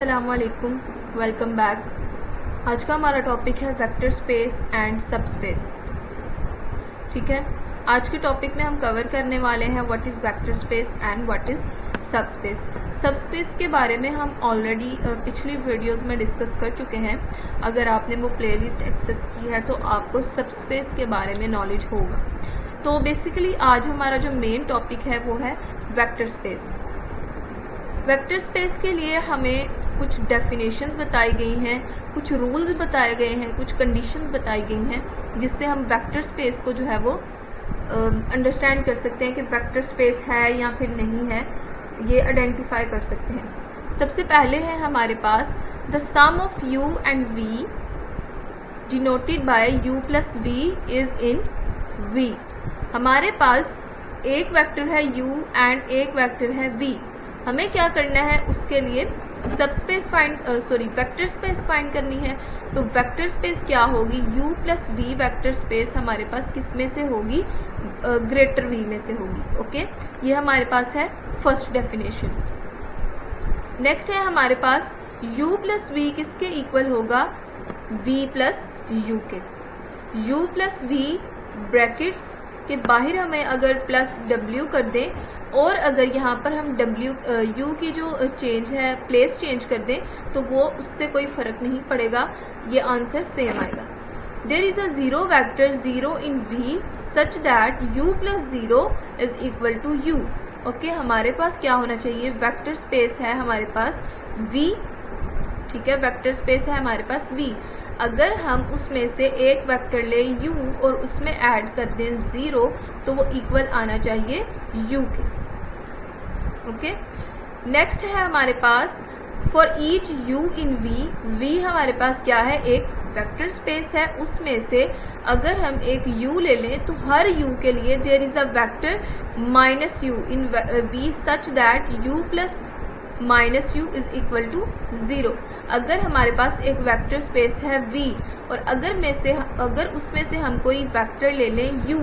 अस्सलामुअलैकुम, welcome back. आज का हमारा टॉपिक है वेक्टर स्पेस एंड सब स्पेस। ठीक है, आज के टॉपिक में हम कवर करने वाले हैं what is vector space and what is सब स्पेस। सब स्पेस के बारे में हम ऑलरेडी पिछली वीडियोस में डिस्कस कर चुके हैं। अगर आपने वो प्लेलिस्ट एक्सेस की है तो आपको सब स्पेस के बारे में नॉलेज होगा। तो बेसिकली आज हमारा जो मेन टॉपिक है वो है वेक्टर स्पेस। वेक्टर स्पेस के लिए हमें कुछ डेफिनेशंस बताई गई हैं, कुछ रूल्स बताए गए हैं, कुछ कंडीशंस बताई गई हैं, जिससे हम वेक्टर स्पेस को जो है वो अंडरस्टैंड कर सकते हैं कि वेक्टर स्पेस है या फिर नहीं है, ये आइडेंटिफाई कर सकते हैं। सबसे पहले है हमारे पास the sum of u and v denoted by u plus v is in v। हमारे पास एक वेक्टर है u एंड एक वेक्टर है v। हमें क्या करना है, उसके लिए वेक्टर स्पेस फाइंड करनी है। तो वेक्टर स्पेस क्या होगी, u plus v vector space हमारे पास किस में से होगी, ग्रेटर v में से होगी। ओके, ये हमारे पास है फर्स्ट डेफिनेशन। नेक्स्ट है हमारे पास u प्लस v किसके इक्वल होगा, v प्लस u के। u प्लस v ब्रैकेट्स के बाहर हमें अगर प्लस w कर दें और अगर यहाँ पर हम u की जो चेंज है प्लेस चेंज कर दें तो वो उससे कोई फ़र्क नहीं पड़ेगा, ये आंसर सेम आएगा। There is a zero vector zero in v such that u plus zero is equal to u। Okay, हमारे पास क्या होना चाहिए, वेक्टर स्पेस है हमारे पास v। ठीक है, वेक्टर स्पेस है हमारे पास v। अगर हम उसमें से एक वेक्टर ले u और उसमें ऐड कर दें ज़ीरो तो वो इक्वल आना चाहिए u के। ओके, नेक्स्ट है हमारे पास for each u in v हमारे पास क्या है, एक वेक्टर स्पेस है। उसमें से अगर हम एक u ले लें तो हर u के लिए there is a vector minus u in v such that u plus minus u is equal to zero. अगर हमारे पास एक वेक्टर स्पेस है v और अगर उसमें से हम कोई वेक्टर ले लें u,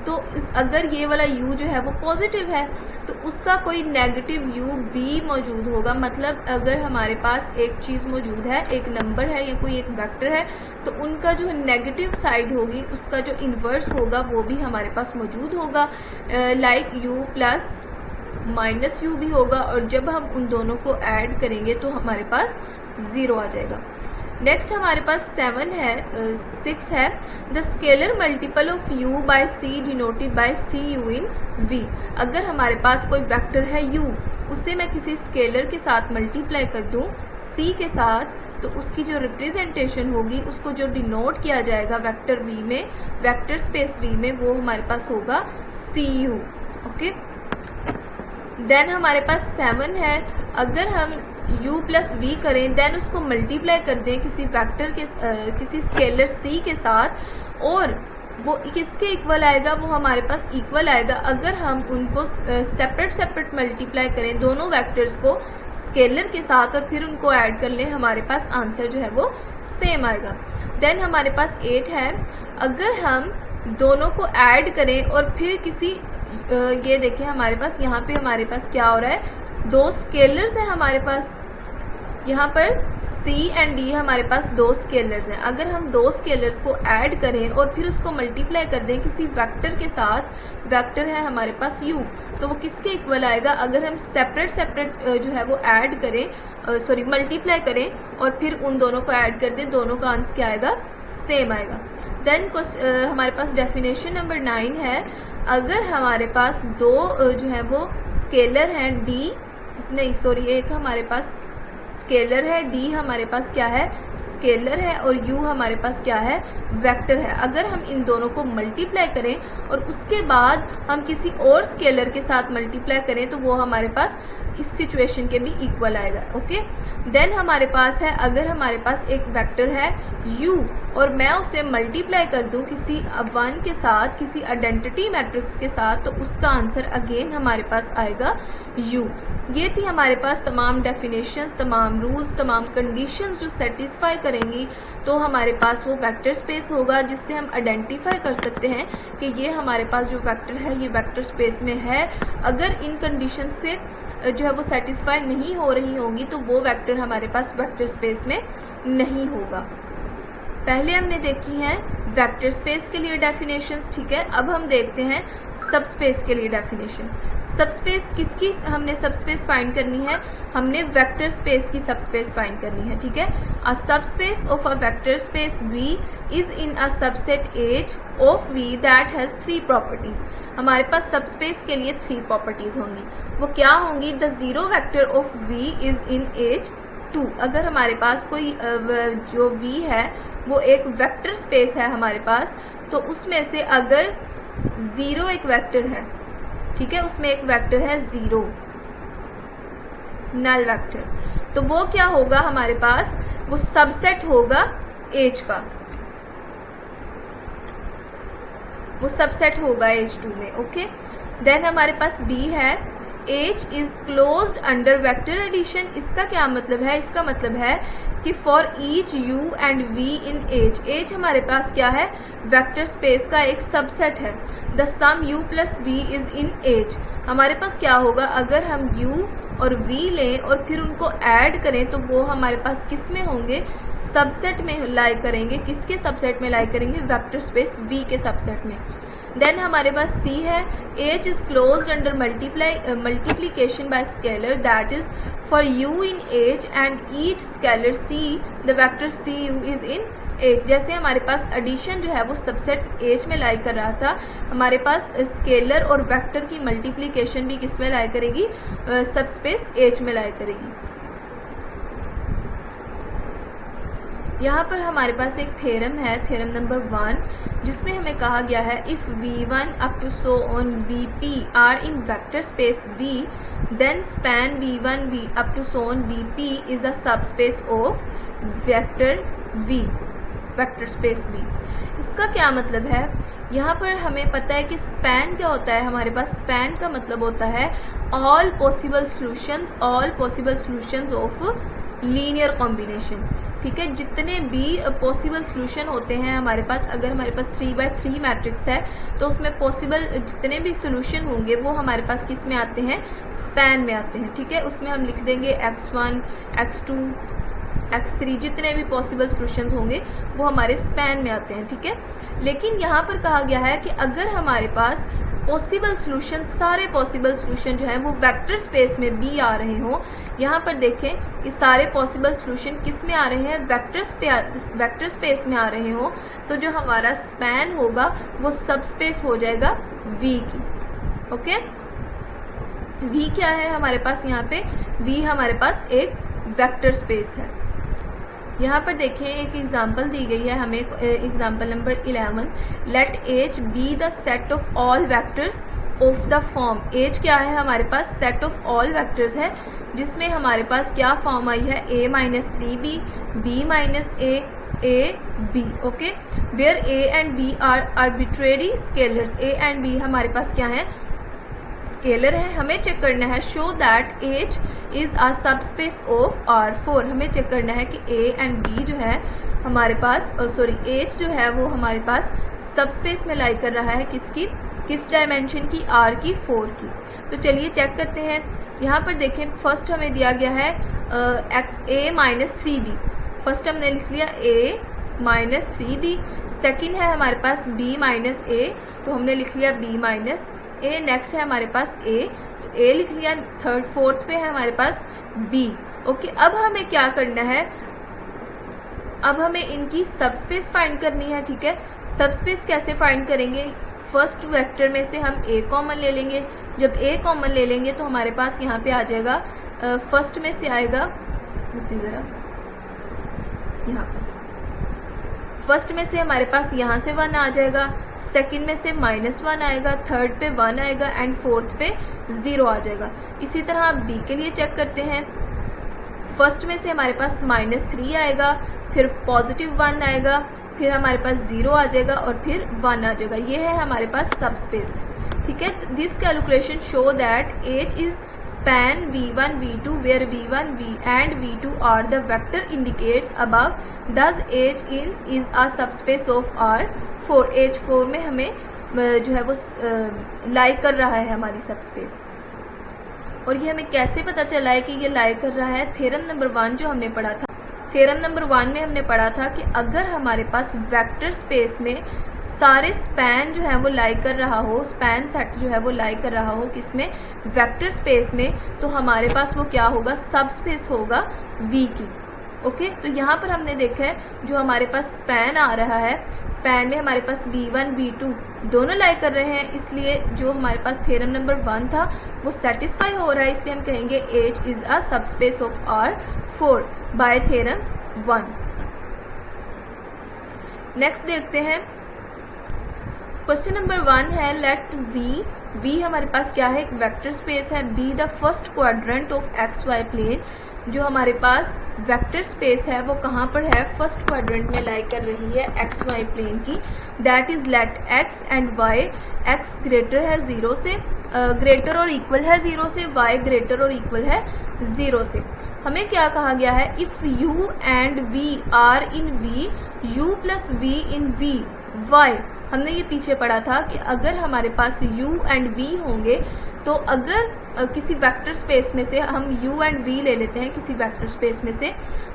तो अगर ये वाला u जो है वो पॉजिटिव है तो उसका कोई नेगेटिव u भी मौजूद होगा। मतलब अगर हमारे पास एक चीज़ मौजूद है, एक नंबर है या कोई एक वेक्टर है, तो उनका जो नेगेटिव साइड होगी उसका जो इन्वर्स होगा वो भी हमारे पास मौजूद होगा। Like u plus minus u भी होगा, और जब हम उन दोनों को ऐड करेंगे तो हमारे पास ज़ीरो आ जाएगा। नेक्स्ट हमारे पास 6 है the scalar multiple of u by c denoted by cu in v। अगर हमारे पास कोई वेक्टर है u, उसे मैं किसी स्केलर के साथ मल्टीप्लाई कर दूं c के साथ, तो उसकी जो रिप्रेजेंटेशन होगी, उसको जो डिनोट किया जाएगा वेक्टर v में, वेक्टर स्पेस v में, वो हमारे पास होगा cu। ओके, देन हमारे पास 7 है अगर हम u प्लस v करें देन उसको मल्टीप्लाई कर दें किसी वेक्टर के किसी स्केलर c के साथ, और वो किसके इक्वल आएगा, वो हमारे पास इक्वल आएगा अगर हम उनको सेपरेट मल्टीप्लाई करें दोनों वेक्टर्स को स्केलर के साथ और फिर उनको ऐड कर लें, हमारे पास आंसर जो है वो सेम आएगा। देन हमारे पास 8 है अगर हम दोनों को ऐड करें और फिर किसी ये देखिए हमारे पास यहाँ पे हमारे पास क्या हो रहा है, दो स्केलर्स हैं हमारे पास। यहाँ पर c एंड d हमारे पास दो स्केलर्स हैं। अगर हम दो स्केलर्स को ऐड करें और फिर उसको मल्टीप्लाई कर दें किसी वेक्टर के साथ, वेक्टर है हमारे पास u, तो वो किसके इक्वल आएगा, अगर हम सेपरेट जो है वो ऐड करें मल्टीप्लाई करें और फिर उन दोनों को ऐड कर दें, दोनों का आंसर क्या आएगा, सेम आएगा। देन हमारे पास डेफिनेशन नंबर 9 है अगर हमारे पास दो जो है वो स्केलर हैं एक हमारे पास स्केलर है, d हमारे पास क्या है, स्केलर है, और u हमारे पास क्या है, वेक्टर है। अगर हम इन दोनों को मल्टीप्लाई करें और उसके बाद हम किसी और स्केलर के साथ मल्टीप्लाई करें तो वो हमारे पास इस सिचुएशन के भी इक्वल आएगा। ओके, देन हमारे पास है अगर हमारे पास एक वेक्टर है u और मैं उसे मल्टीप्लाई कर दूं किसी वन के साथ, किसी आइडेंटिटी मैट्रिक्स के साथ, तो उसका आंसर अगेन हमारे पास आएगा u। ये थी हमारे पास तमाम डेफिनेशंस, तमाम रूल्स, तमाम कंडीशंस जो सेटिस्फाई करेंगी तो हमारे पास वो वेक्टर स्पेस होगा, जिससे हम आइडेंटिफाई कर सकते हैं कि ये हमारे पास जो वेक्टर है ये वेक्टर स्पेस में है। अगर इन कंडीशन से जो है वो सेटिस्फाई नहीं हो रही होंगी तो वो वेक्टर हमारे पास वेक्टर स्पेस में नहीं होगा। पहले हमने देखी हैं वेक्टर स्पेस के लिए डेफिनेशंस, ठीक है। अब हम देखते हैं सब स्पेस के लिए डेफिनेशन। सब स्पेस किसकी हमने सब स्पेस फाइंड करनी है? हमने वेक्टर स्पेस की सब स्पेस फाइंड करनी है, ठीक है। अ सब space of a vector space V is in a subset H of V that has 3 properties. हमारे पास सब स्पेस के लिए 3 प्रॉपर्टीज होंगी। वो क्या होंगी? The zero vector of V is in H2। अगर हमारे पास कोई जो V है वो एक वेक्टर स्पेस है हमारे पास, तो उसमें से अगर 0 एक वेक्टर है, ठीक है, उसमें एक वेक्टर है 0 नल वेक्टर, तो वो क्या होगा हमारे पास? वो सबसेट होगा H का, वो सबसेट होगा H2 में, ओके। देन हमारे पास B है H is closed under vector addition. इसका क्या मतलब है? इसका मतलब है कि for each U and V in H हमारे पास क्या है? वेक्टर स्पेस का एक सबसेट है। The sum U plus V is in H। हमारे पास क्या होगा? अगर हम U और V लें और फिर उनको ऐड करें तो वो हमारे पास किस में होंगे? सबसेट में लाई करेंगे। किसके सबसेट में लाई करेंगे? वेक्टर स्पेस V के सबसेट में। देन हमारे पास C है H is closed under multiplication bye scalar that is for U in H and each scalar C the vector CU is in H। जैसे हमारे पास एडिशन जो है वो सबसेट H में लाई कर रहा था, हमारे पास स्केलर और वेक्टर की मल्टीप्लीकेशन भी किस में लाई करेगी? सबस्पेस H में लाई करेगी। यहाँ पर हमारे पास एक थ्योरम है, थ्योरम नंबर 1, जिसमें हमें कहा गया है if V1 up to so on VP are in vector space V then span V1 V up to so on VP is a subspace of vector V, vector space V। इसका क्या मतलब है? यहाँ पर हमें पता है कि स्पैन क्या होता है। हमारे पास स्पैन का मतलब होता है all possible solutions of linear combination, ठीक है। जितने भी पॉसिबल सॉल्यूशन होते हैं हमारे पास, अगर हमारे पास 3x3 मैट्रिक्स है तो उसमें पॉसिबल जितने भी सॉल्यूशन होंगे वो हमारे पास किस में आते हैं? स्पैन में आते हैं, ठीक है। उसमें हम लिख देंगे x1 x2 x3, जितने भी पॉसिबल सॉल्यूशंस होंगे वो हमारे स्पैन में आते हैं, ठीक है। लेकिन यहाँ पर कहा गया है कि अगर हमारे पास पॉसिबल सॉल्यूशन, सारे पॉसिबल सॉल्यूशन जो है वो वेक्टर स्पेस में भी आ रहे हों, यहाँ पर देखें कि सारे पॉसिबल सॉल्यूशन किस में आ रहे हैं? वेक्टर स्पेस में आ रहे हों, तो जो हमारा स्पैन होगा वो सब स्पेस हो जाएगा V की, ओके। V क्या है हमारे पास? यहाँ पे V हमारे पास एक वेक्टर स्पेस है। यहाँ पर देखें एक एग्जाम्पल दी गई है हमें, example number 11, let H be the set of all vectors of the form. H क्या है हमारे पास? सेट ऑफ ऑल वेक्टर्स है, जिसमें हमारे पास क्या फॉर्म आई है? A minus 3B B minus A B, okay. Where A and B are arbitrary scalars. A and B हमारे पास क्या है? स्केलर है। हमें चेक करना है show that H is a subspace of R4। हमें चेक करना है कि A एंड B जो है हमारे पास H जो है वो हमारे पास सबस्पेस में लाई कर रहा है किसकी? किस डायमेंशन की? R की, 4 की। तो चलिए चेक करते हैं। यहाँ पर देखें फर्स्ट हमें दिया गया है A माइनस 3B। फर्स्ट हमने लिख लिया A माइनस 3B। सेकेंड है हमारे पास B माइनस A, तो हमने लिख लिया B माइनस A। नेक्स्ट है हमारे पास A, तो A लिख लिया। फोर्थ पे है हमारे पास B, ओके। अब हमें क्या करना है? अब हमें इनकी सबस्पेस फाइंड करनी है, ठीक है। सबस्पेस कैसे फाइंड करेंगे? फर्स्ट वेक्टर में से हम A कॉमन ले लेंगे। जब A कॉमन ले लेंगे तो हमारे पास यहाँ पे आ जाएगा, फर्स्ट में से आएगा, ज़रा यहाँ फर्स्ट में से हमारे पास यहाँ से 1 आ जाएगा, सेकंड में से -1 आएगा, थर्ड पे 1 आएगा एंड फोर्थ पे 0 आ जाएगा। इसी तरह आप B के लिए चेक करते हैं। फर्स्ट में से हमारे पास -3 आएगा, फिर +1 आएगा, फिर हमारे पास 0 आ जाएगा और फिर 1 आ जाएगा। ये है हमारे पास सबस्पेस, ठीक है। This calculation show that H is span V1 V2 where V1 V and V2 are the vector indicates above, thus H is a subspace of R4। H4 में हमें जो है वो लाई कर रहा है हमारी सबस्पेस। और ये हमें कैसे पता चला है कि ये लाई कर रहा है? थ्योरम नंबर 1 जो हमने पढ़ा था, थ्योरम नंबर 1 में हमने पढ़ा था कि अगर हमारे पास वेक्टर स्पेस में सारे स्पैन जो है वो लाई कर रहा हो, स्पैन सेट जो है वो लाई कर रहा हो किसमें? वेक्टर स्पेस में, तो हमारे पास वो क्या होगा? सब स्पेस होगा V की। ओके, तो यहाँ पर हमने देखा है जो हमारे पास स्पैन आ रहा है, स्पैन में हमारे पास V1 V2 दोनों लाई कर रहे हैं, इसलिए जो हमारे पास थ्योरम नंबर 1 था वो सेटिस्फाई हो रहा है, इसलिए हम कहेंगे H is a subspace of R4 bye theorem 1। Next देखते हैं क्वेश्चन नंबर 1 है लेट V हमारे पास क्या है? एक वेक्टर स्पेस है। Be the first quadrant of X Y plane, जो हमारे पास वेक्टर स्पेस है वो कहाँ पर है? फर्स्ट क्वाड्रेंट में लाई कर रही है एक्स वाई प्लेन की। That is let X and Y, X greater है 0 से, ग्रेटर और इक्वल है 0 से, वाई ग्रेटर और इक्वल है 0 से। हमें क्या कहा गया है? If U and V are in V, U plus V in V Y. हमने ये पीछे पढ़ा था कि अगर हमारे पास u एंड v होंगे, तो अगर किसी वेक्टर स्पेस में से हम u एंड v ले लेते हैं, किसी वेक्टर स्पेस में से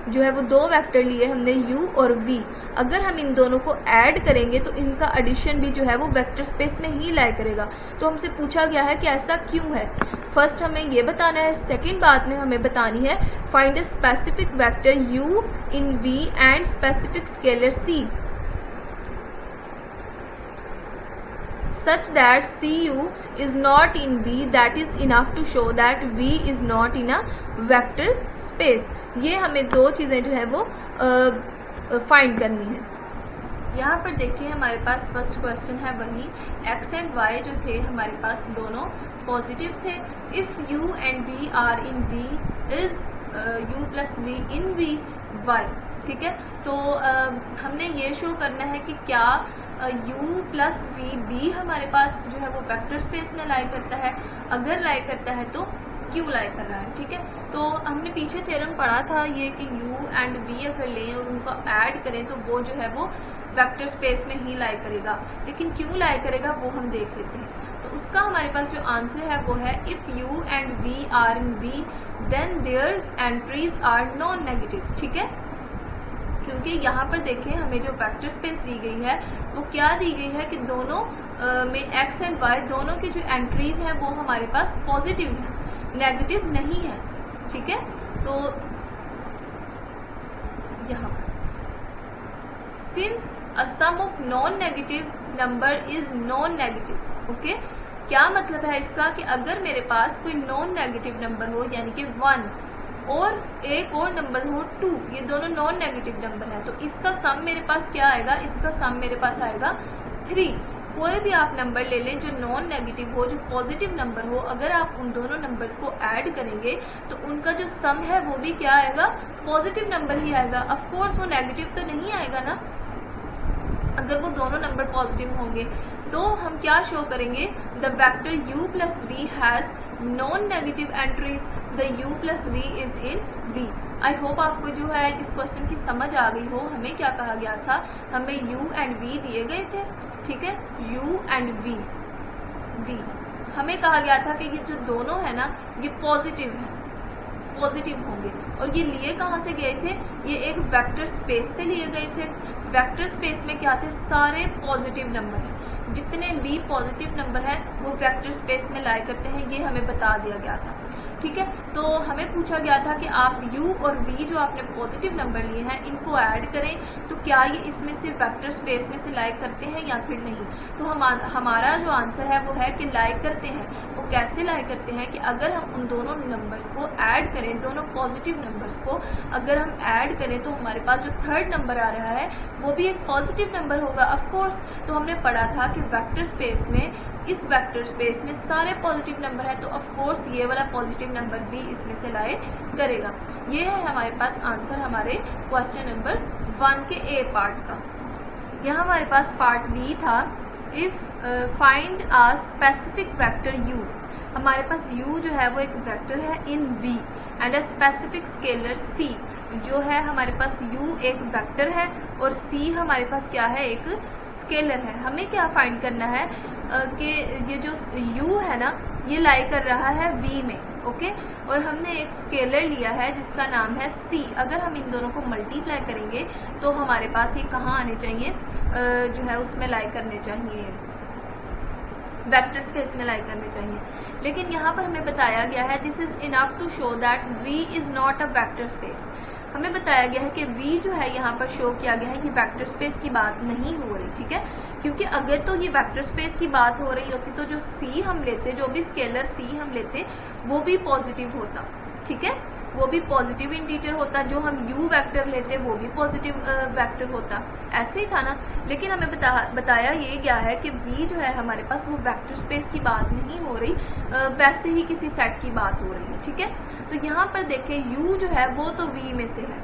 जो है वो दो वेक्टर लिए हमने u और v, अगर हम इन दोनों को ऐड करेंगे तो इनका एडिशन भी जो है वो वेक्टर स्पेस में ही लाई करेगा। तो हमसे पूछा गया है कि ऐसा क्यों है। फर्स्ट हमें ये बताना है, सेकेंड बात में हमें बतानी है find a specific vector u in v and specific scalar c such that cu is not in V, that is enough to show that V is not in a vector space। ये हमें दो चीज़ें जो है वो find करनी है। यहाँ पर देखिए हमारे पास फर्स्ट क्वेश्चन है वही, x एंड y जो थे हमारे पास दोनों पॉजिटिव थे। If u and v are in v is u plus v in v y। ठीक है, तो हमने ये शो करना है कि क्या u प्लस वी बी हमारे पास जो है वो वेक्टर स्पेस में लाई करता है। अगर लाई करता है तो क्यों लाई कर रहा है। ठीक है, तो हमने पीछे थ्योरम पढ़ा था ये कि u एंड v अगर लें और उनको ऐड करें तो वो जो है वो वेक्टर स्पेस में ही लाई करेगा, लेकिन क्यों लाई करेगा वो हम देख लेते हैं। तो उसका हमारे पास जो आंसर है वो है if u and v are in v then there entries are non negative. ठीक है, क्योंकि यहाँ पर देखें हमें जो वेक्टर स्पेस दी गई है वो क्या दी गई है कि दोनों में x एंड y दोनों की जो एंट्रीज हैं वो हमारे पास पॉजिटिव है, नेगेटिव नहीं है। ठीक है, तो यहाँ पर since a sum of non negative number is non negative. Okay, क्या मतलब है इसका कि अगर मेरे पास कोई नॉन नेगेटिव नंबर हो यानी कि 1 और एक और नंबर हो 2, ये दोनों नॉन नेगेटिव नंबर है, तो इसका सम मेरे पास क्या आएगा? इसका सम मेरे पास आएगा 3। कोई भी आप नंबर ले लें जो नॉन नेगेटिव हो, जो पॉजिटिव नंबर हो, अगर आप उन दोनों नंबर्स को ऐड करेंगे तो उनका जो सम है वो भी क्या आएगा? पॉजिटिव नंबर ही आएगा। ऑफ कोर्स वो नेगेटिव तो नहीं आएगा ना, अगर वो दोनों नंबर पॉजिटिव होंगे। तो हम क्या शो करेंगे? The vector u plus V has non negative entries, the u plus V is in v। I hope आपको जो है इस क्वेश्चन की समझ आ गई हो। हमें क्या कहा गया था? हमें u एंड v दिए गए थे। ठीक है, u एंड v हमें कहा गया था कि ये जो दोनों है ना ये पॉजिटिव है, पॉजिटिव होंगे। और ये लिए कहाँ से गए थे? ये एक वेक्टर स्पेस से लिए गए थे। वेक्टर स्पेस में क्या थे? सारे पॉजिटिव नंबर हैं, जितने भी पॉजिटिव नंबर हैं वो वेक्टर स्पेस में लाई करते हैं, ये हमें बता दिया गया था। ठीक है, तो हमें पूछा गया था कि आप u और v जो आपने पॉजिटिव नंबर लिए हैं इनको ऐड करें तो क्या ये इसमें से वेक्टर स्पेस में से लाई करते हैं या फिर नहीं। तो हमारा जो आंसर है वो है कि लाई करते हैं। वो कैसे लाई करते हैं कि अगर हम उन दोनों नंबर्स को ऐड करें, दोनों पॉजिटिव नंबर्स को अगर हम ऐड करें तो हमारे पास जो थर्ड नंबर आ रहा है वो भी एक पॉजिटिव नंबर होगा ऑफकोर्स। तो हमने पढ़ा था कि वेक्टर स्पेस में, इस वेक्टर स्पेस में सारे पॉजिटिव नंबर है, तो ऑफकोर्स ये वाला पॉजिटिव नंबर भी इसमें से लाई करेगा। ये है हमारे पास आंसर हमारे क्वेश्चन नंबर 1 के ए पार्ट का। यहाँ हमारे पास पार्ट बी था, if find a specific vector u। हमारे पास u जो है वो एक वेक्टर है इन v and a specific scalar c, जो है हमारे पास u एक वेक्टर है और c हमारे पास क्या है? एक स्केलर है। हमें क्या फाइंड करना है कि ये जो u है ना ये लाई कर रहा है v में। ओके। और हमने एक स्केलर लिया है जिसका नाम है c। अगर हम इन दोनों को मल्टीप्लाई करेंगे तो हमारे पास ये कहाँ आने चाहिए, जो है उसमें लाई करने चाहिए, वेक्टर स्पेस में लाई करने चाहिए। लेकिन यहाँ पर हमें बताया गया है this is enough to show that v is not a vector space. हमें बताया गया है कि v जो है यहाँ पर शो किया गया है कि वेक्टर स्पेस की बात नहीं हो रही, ठीक है। क्योंकि अगर तो ये वेक्टर स्पेस की बात हो रही होती तो जो c हम लेते, जो भी स्केलर c हम लेते, वो भी पॉजिटिव होता, ठीक है, वो भी पॉजिटिव इंटीजर होता। जो हम u वेक्टर लेते वो भी पॉजिटिव वेक्टर होता, ऐसे ही था ना। लेकिन हमें बताया ये गया है कि v जो है हमारे पास वो वेक्टर स्पेस की बात नहीं हो रही, वैसे ही किसी सेट की बात हो रही है, ठीक है। तो यहाँ पर देखें u जो है वो तो v में से है,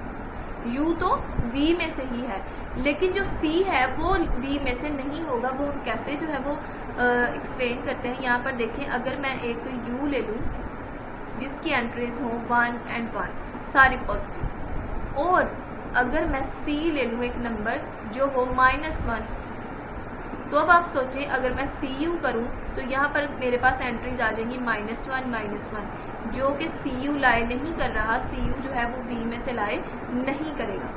u तो v में से ही है, लेकिन जो c है वो v में से नहीं होगा। वो हम कैसे जो है वो एक्सप्लेन करते हैं। यहाँ पर देखें, अगर मैं एक u ले लूँ जिसकी एंट्रीज हो 1 and 1 सारी पॉजिटिव, और अगर मैं c ले लूँ एक नंबर जो हो -1, तो अब आप सोचें अगर मैं cu करूँ तो यहाँ पर मेरे पास एंट्रीज आ जाएंगी -1, जो कि cu लाए नहीं कर रहा, cu जो है वो v में से लाए नहीं करेगा।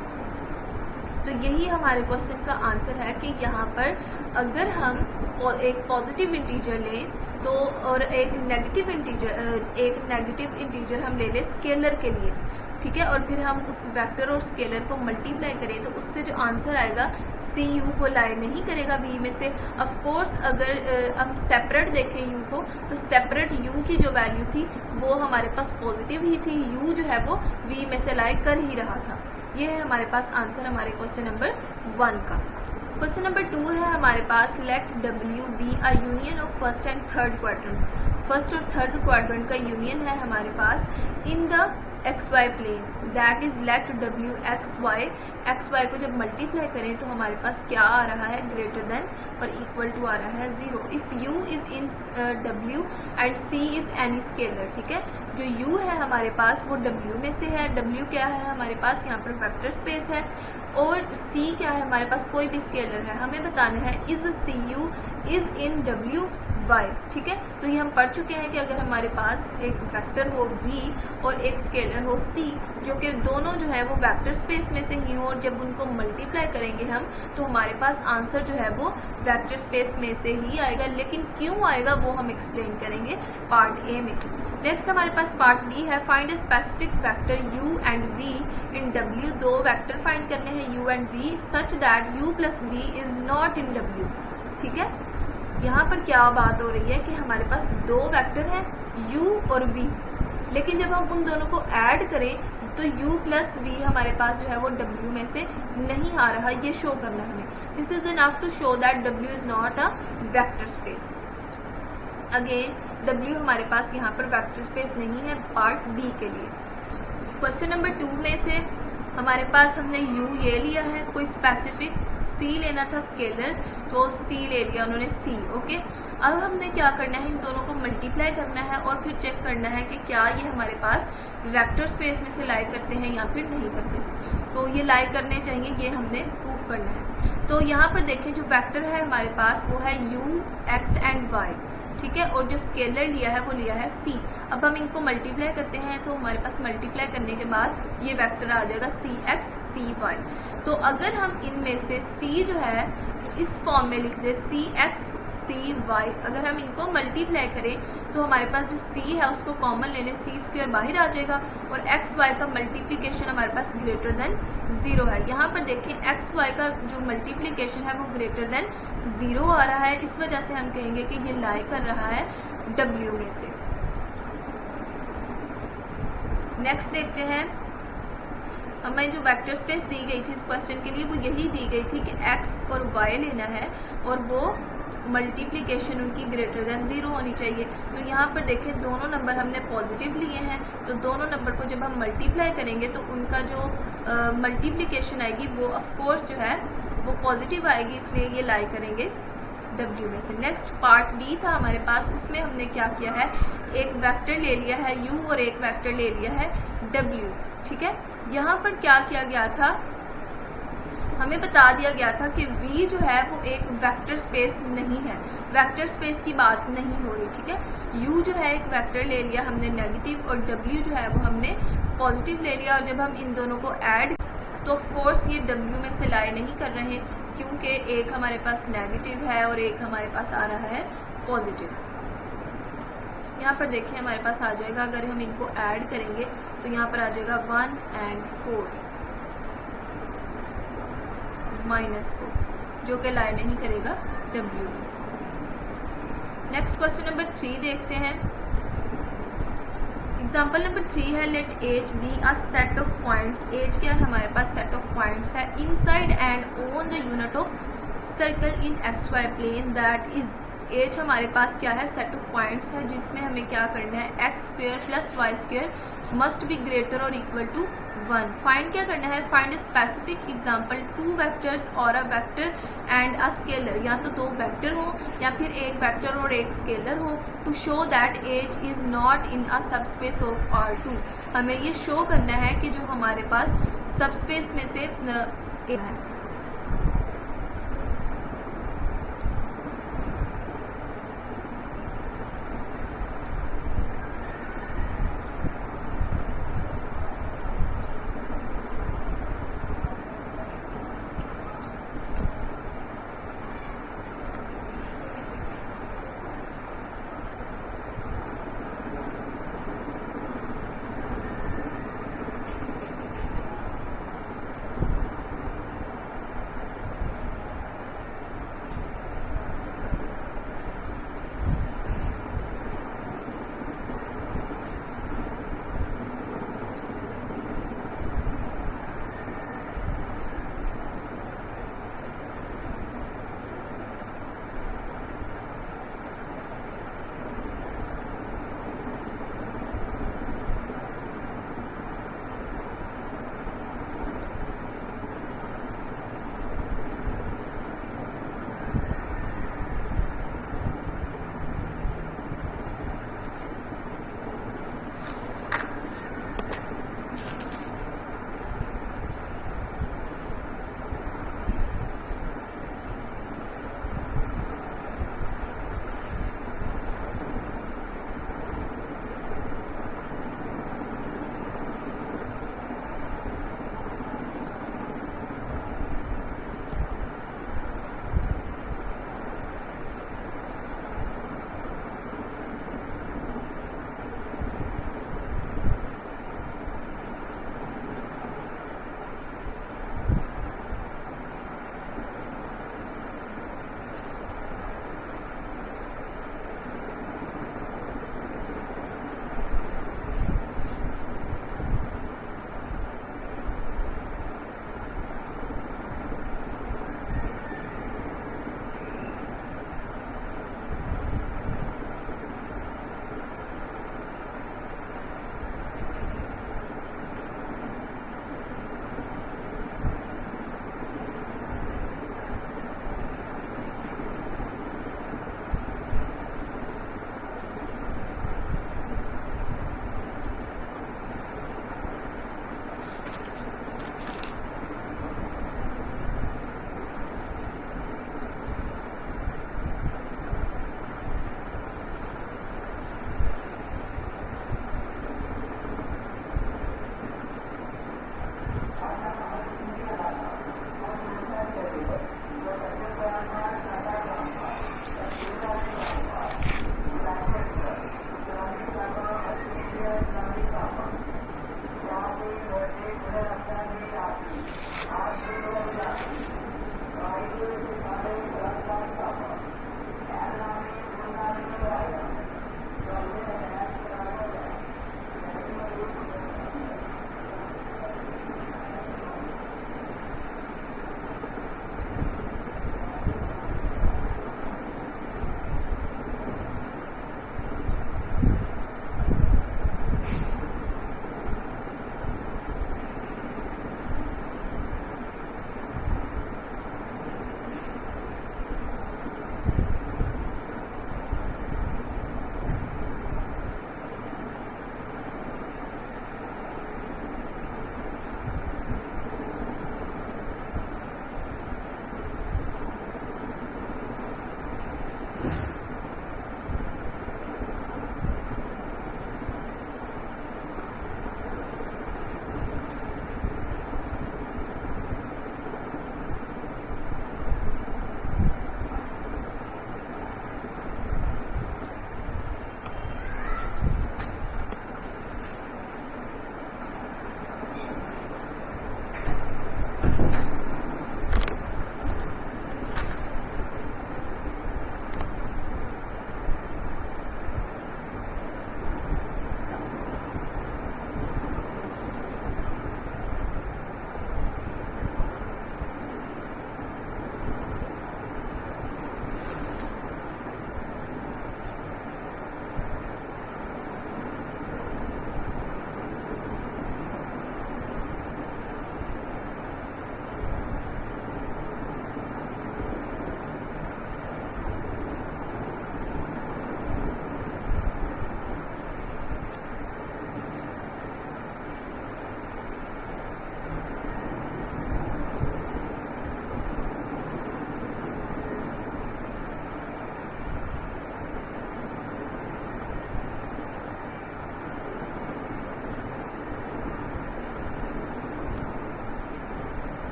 तो यही हमारे क्वेश्चन का आंसर है कि यहाँ पर अगर हम एक पॉजिटिव इंटीजर लें तो और एक नेगेटिव इंटीजर हम ले लें स्केलर के लिए, ठीक है, और फिर हम उस वेक्टर और स्केलर को मल्टीप्लाई करें तो उससे जो आंसर आएगा cu को लाए नहीं करेगा v में से। ऑफ कोर्स अगर हम सेपरेट देखें u को तो सेपरेट u की जो वैल्यू थी वो हमारे पास पॉजिटिव ही थी, u जो है वो v में से लाए कर ही रहा था। ये है हमारे पास आंसर हमारे क्वेश्चन नंबर 1 का। क्वेश्चन नंबर 2 है हमारे पास let w be a union of first and third quadrant. First और थर्ड क्वाड्रेंट का यूनियन है हमारे पास in the xy plane, that is let w xy को जब मल्टीप्लाई करें तो हमारे पास क्या आ रहा है, ग्रेटर देन और इक्वल टू आ रहा है 0 if u is in w and c is any scalar, ठीक है। जो u है हमारे पास वो w में से है, w क्या है हमारे पास यहाँ पर वेक्टर स्पेस है, और c क्या है हमारे पास कोई भी स्केलर है। हमें बताना है is cu is in w y, ठीक है। तो ये हम पढ़ चुके हैं कि अगर हमारे पास एक वेक्टर हो v और एक स्केलर हो c, जो कि दोनों जो है वो वेक्टर स्पेस में से ही हो, और जब उनको मल्टीप्लाई करेंगे हम तो हमारे पास आंसर जो है वो वेक्टर स्पेस में से ही आएगा। लेकिन क्यों आएगा वो हम एक्सप्लेन करेंगे पार्ट ए में। नेक्स्ट हमारे पास पार्ट बी है find a specific vector u and v in w। दो वेक्टर फाइंड करने हैं u and v such that u plus v is not in w, ठीक है। यहाँ पर क्या बात हो रही है कि हमारे पास दो वेक्टर हैं u और v, लेकिन जब हम उन दोनों को ऐड करें तो u प्लस v हमारे पास जो है वो w में से नहीं आ रहा, ये शो करना है हमें। This is enough to show that w is not a vector space. Again w हमारे पास यहाँ पर वेक्टर स्पेस नहीं है पार्ट बी के लिए। क्वेश्चन नंबर 2 में से हमारे पास हमने u ये लिया है, कोई स्पेसिफिक c लेना था स्केलर, तो c ले लिया उन्होंने c, ओके। अब हमने क्या करना है, इन दोनों को मल्टीप्लाई करना है और फिर चेक करना है कि क्या ये हमारे पास वेक्टर स्पेस में से लाई करते हैं या फिर नहीं करते। तो ये लाई करने चाहिए, ये हमने प्रूफ करना है। तो यहाँ पर देखें जो वेक्टर है हमारे पास वो है u x एंड y, ठीक है, और जो स्केलर लिया है वो लिया है c। अब हम इनको मल्टीप्लाई करते हैं तो हमारे पास मल्टीप्लाई करने के बाद ये वेक्टर आ जाएगा cx cy। तो अगर हम इनमें से c जो है इस फॉर्म में लिख दे cx cy, अगर हम इनको मल्टीप्लाई करें तो हमारे पास जो c है उसको कॉमन ले लें, c स्क्वायर बाहर आ जाएगा और xy का मल्टीप्लिकेशन हमारे पास ग्रेटर देन 0 है। यहाँ पर देखें xy का जो मल्टीप्लिकेशन है वो ग्रेटर देन 0 आ रहा है, इस वजह से हम कहेंगे कि ये लाई कर रहा है w में से। नेक्स्ट देखते हैं, हमें जो वेक्टर स्पेस दी गई थी इस क्वेश्चन के लिए वो यही दी गई थी कि x और y लेना है और वो मल्टीप्लिकेशन उनकी ग्रेटर देन 0 होनी चाहिए। तो यहाँ पर देखें दोनों नंबर हमने पॉजिटिव लिए हैं, तो दोनों नंबर को जब हम मल्टीप्लाई करेंगे तो उनका जो मल्टीप्लिकेशन आएगी वो ऑफ कोर्स जो है वो पॉजिटिव आएगी, इसलिए ये लाई करेंगे w में से। नेक्स्ट पार्ट बी था हमारे पास, उसमें हमने क्या किया है, एक वेक्टर ले लिया है u और एक वेक्टर ले लिया है w, ठीक है। यहाँ पर क्या किया गया था, हमें बता दिया गया था कि V जो है वो एक वेक्टर स्पेस नहीं है, वेक्टर स्पेस की बात नहीं हो रही, ठीक है। U जो है एक वेक्टर ले लिया हमने नेगेटिव, और W जो है वो हमने पॉजिटिव ले लिया, और जब हम इन दोनों को ऐड तो ऑफ कोर्स ये W में से लाई नहीं कर रहे, क्योंकि एक हमारे पास नेगेटिव है और एक हमारे पास आ रहा है पॉजिटिव। यहाँ पर देखिए हमारे पास आ जाएगा, अगर हम इनको ऐड करेंगे तो यहाँ पर आ जाएगा 1 और 4 -4, जो कि लाई नहीं करेगा W में से। नेक्स्ट क्वेश्चन नंबर 3 देखते हैं। एग्जाम्पल नंबर 3 है, let S be a set of points. S क्या है, हमारे पास सेट ऑफ पॉइंट्स है inside and on the unit of circle in X Y plane, that is S हमारे पास क्या है, सेट ऑफ पॉइंट्स है जिसमें हमें क्या करना है, x² + y² must be greater और इक्वल टू 1। फाइंड क्या करना है, find a specific example 2 vectors और a vector and a scalar, या तो 2 वेक्टर हो या फिर एक वेक्टर और एक स्केलर हो, to show that S is not in a subspace of R2। हमें ये शो करना है कि जो हमारे पास सबस्पेस में से है।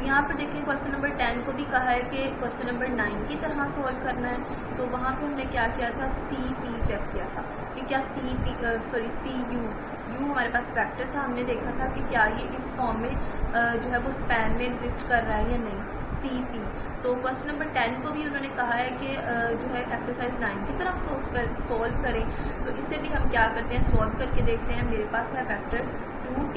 यहाँ पर देखिए क्वेश्चन नंबर 10 को भी कहा है कि क्वेश्चन नंबर 9 की तरह सॉल्व करना है। तो वहाँ पे हमने क्या किया था, सी पी चेक किया था कि क्या सी यू हमारे पास वेक्टर था। हमने देखा था कि क्या ये इस फॉर्म में जो है वो स्पैन में एग्जिस्ट कर रहा है या नहीं, सी पी। तो क्वेश्चन नंबर 10 को भी उन्होंने कहा है कि जो है एक्सरसाइज 9 की तरफ सॉल्व करें। तो इसे भी हम क्या करते हैं, सॉल्व करके देखते हैं। मेरे पास है वेक्टर 2t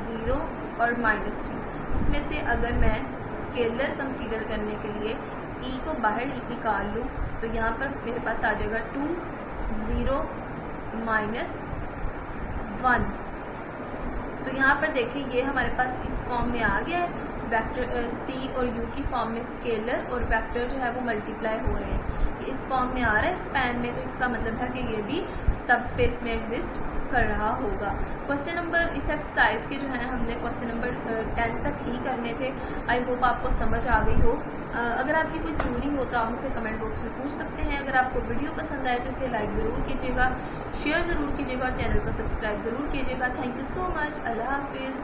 0 और -t। इसमें से अगर मैं स्केलर कंसीडर करने के लिए t को बाहर निकाल लूँ तो यहाँ पर मेरे पास आ जाएगा 2 0 -1। तो यहाँ पर देखिए ये हमारे पास इस फॉर्म में आ गया है, वेक्टर c और u की फॉर्म में स्केलर और वेक्टर जो है वो मल्टीप्लाई हो रहे हैं। ये इस फॉर्म में आ रहा है स्पैन में, तो इसका मतलब है कि ये भी सब स्पेस में एग्जिस्ट कर रहा होगा। क्वेश्चन नंबर इस एक्सरसाइज के जो है हमने क्वेश्चन नंबर 10 तक ही करने थे। आई होप आपको समझ आ गई हो। अगर आपकी कोई क्यूरी हो तो आप मुझसे कमेंट बॉक्स में पूछ सकते हैं। अगर आपको वीडियो पसंद आए तो इसे लाइक ज़रूर कीजिएगा, शेयर ज़रूर कीजिएगा और चैनल को सब्सक्राइब ज़रूर कीजिएगा। Thank you so much. अल्लाह हाफिज़।